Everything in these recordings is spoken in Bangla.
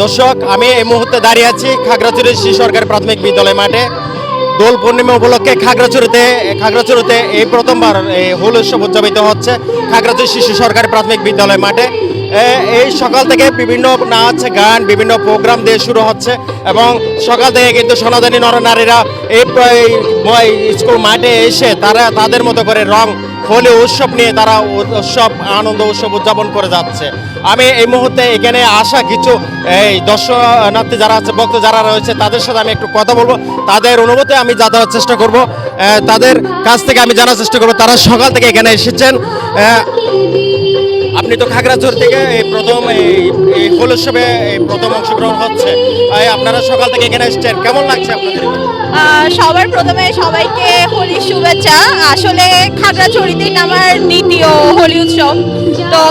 দর্শক, আমি এই মুহূর্তে দাঁড়িয়ে আছি খাগড়াছড়ি শিশু সরকারি প্রাথমিক বিদ্যালয় মাঠে। দোল পূর্ণিমা উপলক্ষে খাগড়াছড়িতে এই প্রথমবার এই হোল উৎসব উদযাপিত হচ্ছে খাগড়াছড়ি শিশু সরকারি প্রাথমিক বিদ্যালয় মাঠে। এই সকাল থেকে বিভিন্ন নাচ গান বিভিন্ন প্রোগ্রাম দিয়ে শুরু হচ্ছে এবং সকাল থেকে কিন্তু সনাতনী নরনারীরা এই স্কুল মাঠে এসে তারা তাদের মতো করে রং হোলি উৎসব নিয়ে তারা আনন্দ উৎসব উদযাপন করে যাচ্ছে। আমি এই মুহূর্তে এখানে আসা কিছু এই দর্শনার্থী যারা আছে, ভক্ত যারা রয়েছে, তাদের সাথে আমি একটু কথা বলবো, তাদের অনুভূতি আমি জানার চেষ্টা করব, তাদের কাছ থেকে আমি জানার চেষ্টা করব তারা সকাল থেকে এখানে এসেছেন। আপনি তো খাগড়াছড়ি থেকে প্রথম এই হোল উৎসবে প্রথম অংশগ্রহণ হচ্ছে, আপনারা সকাল থেকে এখানে এসেছেন, কেমন লাগছে আপনাদের? সবার প্রথমে সবাইকে হোলির শুভেচ্ছা। আসলে খাগড়াছড়িতে আমার দ্বিতীয় হোলি উৎসব, তো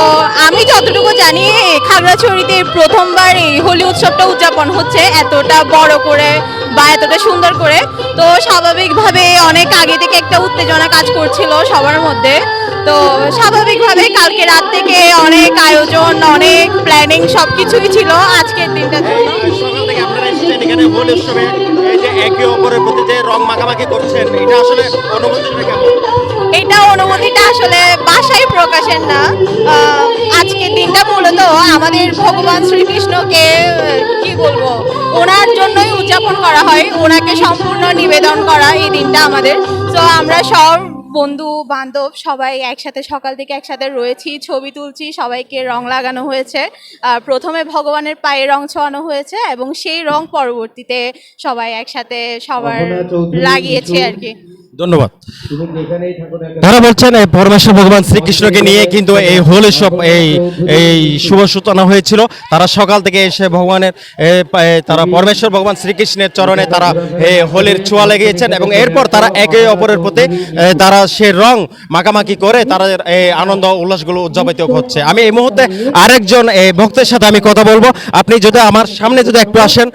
আমি যতটুকু জানি খাগড়াছড়িতে প্রথমবার এই হোলি উৎসবটা উদযাপন হচ্ছে এতটা বড় করে বা এতটা সুন্দর করে। তো স্বাভাবিকভাবে অনেক আগে থেকে একটা উত্তেজনা কাজ করছিল সবার মধ্যে। তো স্বাভাবিকভাবে কালকে রাত থেকে অনেক আয়োজন, অনেক প্ল্যানিং সবকিছুই ছিল আজকের দিনটার জন্য। সকাল থেকে আপনারা এসেছেন এখানে হোলি উৎসবে, এই যে একে অপরের প্রতি যে রং মাখামাখি করছেন, এটা আসলে অনুভূতিটা কেমন? এটা অনুভূতিটা আসলে ভাষায় প্রকাশের না। আজকের দিনটা মূলত আমাদের ভগবান শ্রীকৃষ্ণকে কি বলবো, ওনার জন্যই উদযাপন করা হয়, ওনাকে সম্পূর্ণ নিবেদন করা এই দিনটা আমাদের। তো আমরা সব বন্ধু বান্ধব সবাই একসাথে সকাল থেকে একসাথে রয়েছি, ছবি তুলছি, সবাইকে রং লাগানো হয়েছে। প্রথমে ভগবানের পায়ে রং ছোঁয়ানো হয়েছে এবং সেই রং পরবর্তীতে সবাই একসাথে সবার লাগিয়েছে আর কি। ধন্যবাদ। তারা বলছেন এই পরমেশ্বর ভগবান শ্রীকৃষ্ণকে নিয়ে কিন্তু এই হোলি উৎসব এই শুভ সূচনা হয়েছিল। তারা সকাল থেকে এসে ভগবানের তারা পরমেশ্বর ভগবান শ্রীকৃষ্ণের চরণে তারা এই হোলির ছোঁয়া লাগিয়েছেন এবং এরপর তারা একে অপরের প্রতি তারা সে রং মাখামাখি করে তারা এই আনন্দ উল্লাসগুলো উদযাপিত হচ্ছে। আমি এই মুহূর্তে আরেকজন ভক্তের সাথে আমি কথা বলবো, আপনি যদি আমার সামনে যদি একটু আসেন।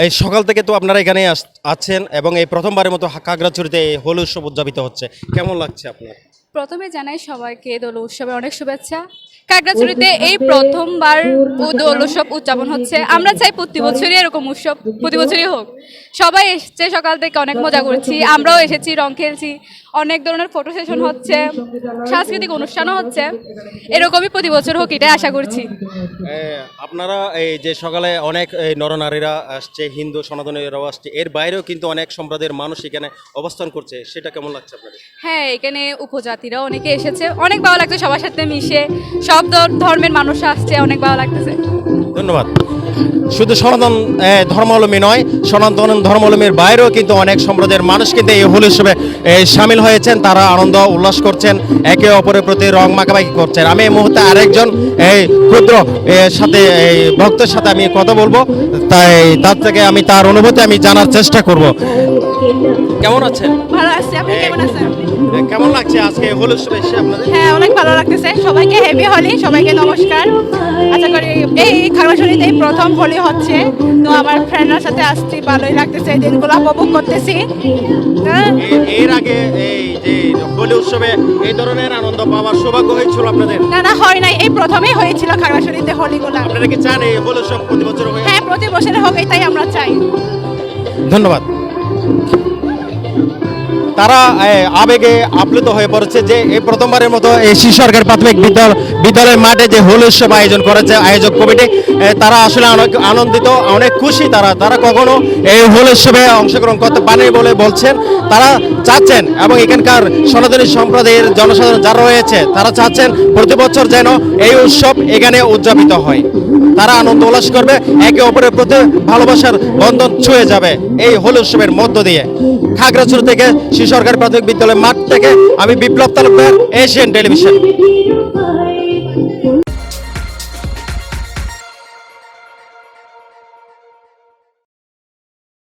এই সকাল থেকে তো আপনারা এখানে আছেন এবং এই প্রথমবারের মতো খাগড়াছড়িতে হোলি উৎসব উদযাপিত হচ্ছে, কেমন লাগছে আপনার? প্রথমে জানাই সবাইকে দোল উৎসবে অনেক শুভেচ্ছা। খাগড়াছড়িতে এই প্রথমবার দোল উৎসব উদযাপন হচ্ছে। আমরা চাই প্রতি বছরই এরকম উৎসব প্রতি বছরই হোক। সবাই এসছে সকাল থেকে, অনেক মজা করছি, আমরাও এসেছি, রং খেলছি, অনেক ধরনের ফটো সেশন হচ্ছে, সাংস্কৃতিক অনুষ্ঠানও হচ্ছে। এরকমই প্রতি বছর হোক এটাই আশা করছি। আপনারা এই যে সকালে অনেক নরনারীরা আসছে, হিন্দু সনাতনীরাও আসছে, এর বাইরেও কিন্তু অনেক সম্প্রদায়ের মানুষ এখানে অবস্থান করছে, সেটা কেমন লাগছে আপনাদের? হ্যাঁ, এখানে উপজাতিরা অনেকে এসেছে, অনেক ভালো লাগছে সবার সাথে মিশে, সব ধর্মের মানুষ আসছে, অনেক ভালো লাগতেছে। ধন্যবাদ। শুধু সনাতন ধর্মাবলম্বী নয়, সনাতন ধর্মাবলম্বীর বাইরেও কিন্তু অনেক সম্প্রদায়ের মানুষ কিন্তু এই হোলি উৎসবে সামিল হয়েছেন, তারা আনন্দ উল্লাস করছেন, একে অপরের প্রতি রং মাখামাখি করছেন। আমি এই মুহূর্তে আরেকজন এই ক্ষুদ্র সাথে এই ভক্তের সাথে আমি কথা বলবো, তাই তার থেকে আমি তার অনুভূতি আমি জানার চেষ্টা করব। কেমন আছেন? ভালো আছি, আপনি কেমন আছেন? কেমন লাগছে আজকে হোলি উৎসবে এসে আপনাদের? হ্যাঁ, অনেক ভালো লাগতেছে। সবাইকে হ্যাপি হোলি, সবাইকে নমস্কার। আশা করি এই খাগড়াছড়িতে প্রথম হোলি হচ্ছে, তো আমার ফ্রেন্ডের সাথে আসছি, ভালোই লাগতেছে, এই দিনগুলো উপভোগ করতেছি। এর আগে এই যে হোলি উৎসবে এই ধরনের আনন্দ পাওয়ার সৌভাগ্য হয়েছিল আপনাদের? না, হয় নাই, এই প্রথমেই হয়েছিল খাগড়াছড়িতে হোলিগুলো। আপনারা কি চান এই হোলি উৎসব প্রতি বছর হয়? হ্যাঁ, প্রতি বছরে হোক, এটাই আমরা চাই। ধন্যবাদ। তারা আবেগে আপ্লুত হয়ে পড়েছে যে এই প্রথমবারের মতো এই শিশু সরকারি প্রাথমিক বিদ্যালয়ের মাঠে যে হোলি উৎসব আয়োজন করেছে আয়োজক কমিটি, তারা আসলে অনেক আনন্দিত, অনেক খুশি। তারা কখনো এই হোলি উৎসবে অংশগ্রহণ করতে পারেনি বলে বলছেন। তারা চাচ্ছেন এবং এখানকার সনাতনী সম্প্রদায়ের জনসাধারণ যারা রয়েছে তারা চাচ্ছেন প্রতি বছর যেন এই উৎসব এখানে উদযাপিত হয়, তারা আনন্দ উল্লাস করবে, একে অপরের প্রতি ভালোবাসার বন্ধন ছুঁয়ে যাবে এই হোলি উৎসবের মধ্য দিয়ে। খাগড়াছড়ি থেকে শিশু সরকারি প্রাথমিক বিদ্যালয় মাঠ থেকে আমি বিপ্লব তালুকদার, এশিয়ান টেলিভিশন।